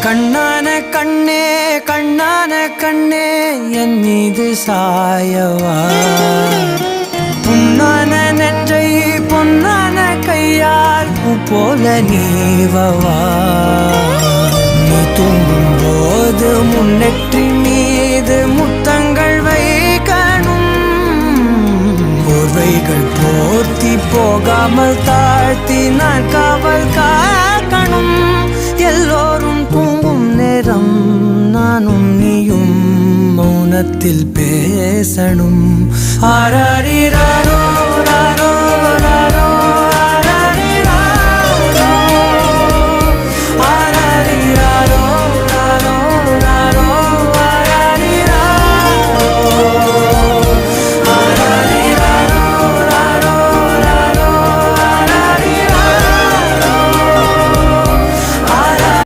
கண்ணான கண்ணே கண்ணான கண்ணே என் மீது சாயவா புண்ணான நெற்றை பொன்னான கையால் பூ போல நீவவா நீ தூங்கும் போது முன்னெற்றி மீது முத்தங்கள் வைக்கணும் போர்வைகள் போர்த்தி போகாமல் தாழ்த்தி நான் காவல் காக்கணும் எல்லோரும் தூங்கும் நேரம் நானும் நீயும் மௌனத்தில் பேசணும் ஆராரிரா